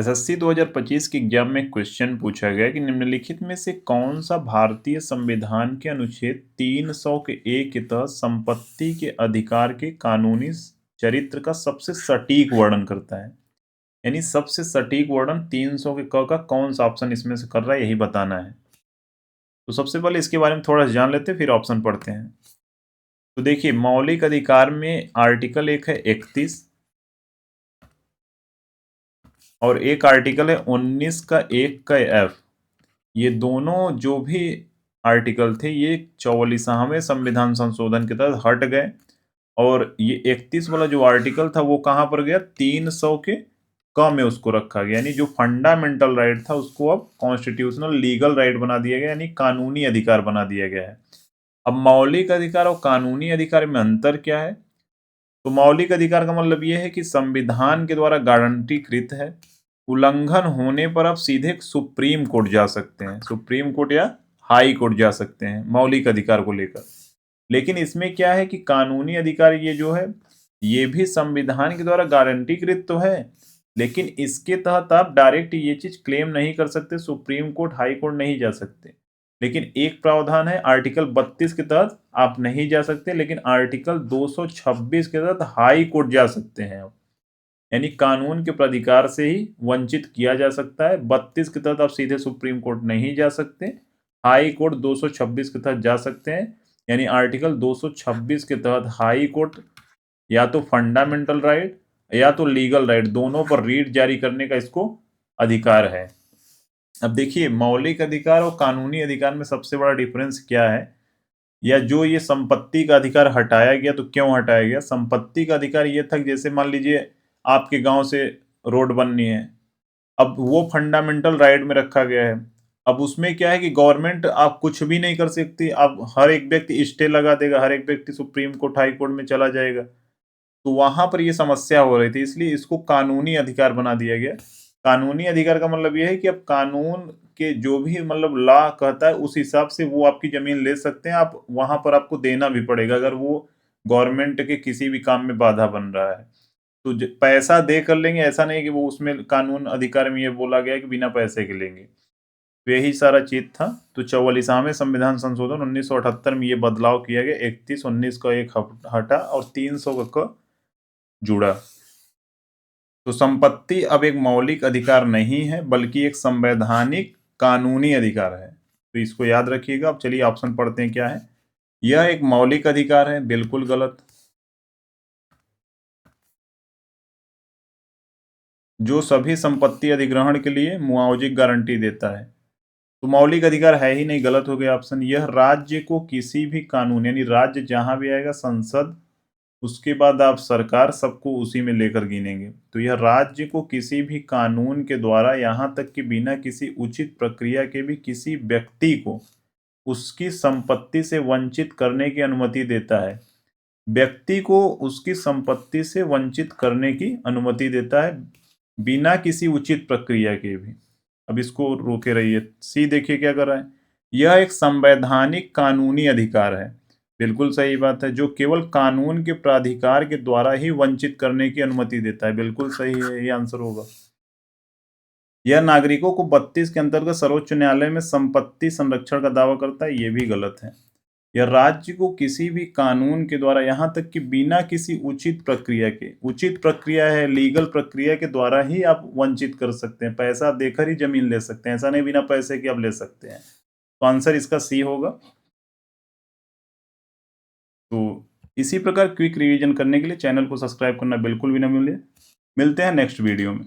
SSC 2025 के exam में question पूछा गया कि निम्नलिखित में से कौन सा भारतीय संविधान के अनुच्छेद 300 के ए के तहत संपत्ति के अधिकार के कानूनी चरित्र का सबसे सटीक वर्णन करता है। यानी सबसे सटीक वर्णन 300 के क का कौन सा ऑप्शन इसमें से कर रहा है, यही बताना है। तो सबसे पहले इसके बारे में थोड़ा सा जान लेते हैं, फिर ऑप्शन पढ़ते हैं। तो देखिए, मौलिक अधिकार में आर्टिकल एक है 31 और एक आर्टिकल है 19 का 1 का एफ। ये दोनों जो भी आर्टिकल थे ये 44वें संविधान संशोधन के तहत हट गए और ये 31 वाला जो आर्टिकल था वो कहाँ पर गया, 300 के क में उसको रखा गया। यानी जो फंडामेंटल राइट था उसको अब कॉन्स्टिट्यूशनल लीगल राइट बना दिया गया, यानी कानूनी अधिकार बना दिया गया है। अब मौलिक अधिकार और कानूनी अधिकार में अंतर क्या है? तो मौलिक अधिकार का मतलब यह है कि संविधान के द्वारा गारंटीकृत है, उल्लंघन होने पर आप सीधे सुप्रीम कोर्ट जा सकते हैं, सुप्रीम कोर्ट या हाई कोर्ट जा सकते हैं मौलिक अधिकार को लेकर। लेकिन इसमें क्या है कि कानूनी अधिकार ये जो है ये भी संविधान के द्वारा गारंटीकृत तो है, लेकिन इसके तहत आप डायरेक्ट ये चीज क्लेम नहीं कर सकते, सुप्रीम कोर्ट हाई कोर्ट नहीं जा सकते। लेकिन एक प्रावधान है, आर्टिकल 32 के तहत आप नहीं जा सकते, लेकिन आर्टिकल 226 के तहत हाई कोर्ट जा सकते हैं आप। यानी कानून के प्राधिकार से ही वंचित किया जा सकता है। 32 के तहत आप सीधे सुप्रीम कोर्ट नहीं जा सकते, हाई कोर्ट 226 के तहत जा सकते हैं। यानी आर्टिकल 226 के तहत हाई कोर्ट या तो फंडामेंटल राइट या तो लीगल राइट, दोनों पर रीट जारी करने का इसको अधिकार है। अब देखिए, मौलिक अधिकार और कानूनी अधिकार में सबसे बड़ा डिफरेंस क्या है, या जो ये संपत्ति का अधिकार हटाया गया तो क्यों हटाया गया? संपत्ति का अधिकार ये था कि जैसे मान लीजिए आपके गांव से रोड बननी है, अब वो फंडामेंटल राइट में रखा गया है। अब उसमें क्या है कि गवर्नमेंट आप कुछ भी नहीं कर सकती, अब हर एक व्यक्ति स्टे लगा देगा, हर एक व्यक्ति सुप्रीम कोर्ट हाई कोर्ट में चला जाएगा। तो वहां पर ये समस्या हो रही थी, इसलिए इसको कानूनी अधिकार बना दिया गया। कानूनी अधिकार का मतलब ये है कि अब कानून के जो भी मतलब लॉ कहता है उस हिसाब से वो आपकी जमीन ले सकते हैं, आप वहां पर आपको देना भी पड़ेगा अगर वो गवर्नमेंट के किसी भी काम में बाधा बन रहा है। तो पैसा दे कर लेंगे ऐसा नहीं कि वो उसमें कानून अधिकार में ये बोला गया कि बिना पैसे के लेंगे। तो यही सारा चीज था। तो 44वें संविधान संशोधन 1978 में ये बदलाव किया गया, 31 19 का एक हटा और 300 का जुड़ा। तो संपत्ति अब एक मौलिक अधिकार नहीं है बल्कि एक संवैधानिक कानूनी अधिकार है। तो इसको याद रखिएगा। अब चलिए ऑप्शन पढ़ते हैं क्या है। यह एक मौलिक अधिकार है, बिल्कुल गलत। जो सभी संपत्ति अधिग्रहण के लिए मुआवजे की गारंटी देता है, तो मौलिक अधिकार है ही नहीं, गलत हो गया ऑप्शन। यह राज्य को किसी भी कानून, यानी राज्य जहां भी आएगा संसद, उसके बाद आप सरकार, सबको उसी में लेकर गिनेंगे। तो यह राज्य को किसी भी कानून के द्वारा, यहाँ तक कि बिना किसी उचित प्रक्रिया के भी किसी व्यक्ति को उसकी संपत्ति से वंचित करने की अनुमति देता है। व्यक्ति को उसकी संपत्ति से वंचित करने की अनुमति देता है बिना किसी उचित प्रक्रिया के भी। अब इसको रोके रहिए। सी देखिए क्या कर रहा है, यह एक संवैधानिक कानूनी अधिकार है, बिल्कुल सही बात है, जो केवल कानून के प्राधिकार के द्वारा ही वंचित करने की अनुमति देता है, बिल्कुल सही है, ये आंसर होगा। यह नागरिकों को 32 के अंतर्गत सर्वोच्च न्यायालय में संपत्ति संरक्षण का दावा करता है, ये भी गलत है। यह राज्य को किसी भी कानून के द्वारा, यहां तक कि बिना किसी उचित प्रक्रिया के, उचित प्रक्रिया है लीगल प्रक्रिया के द्वारा ही आप वंचित कर सकते हैं। पैसा देकर ही जमीन ले सकते हैं, ऐसा नहीं बिना पैसे के आप ले सकते हैं। तो आंसर इसका सी होगा। तो इसी प्रकार क्विक रिवीजन करने के लिए चैनल को सब्सक्राइब करना बिल्कुल भी ना भूलिए। मिलते हैं नेक्स्ट वीडियो में।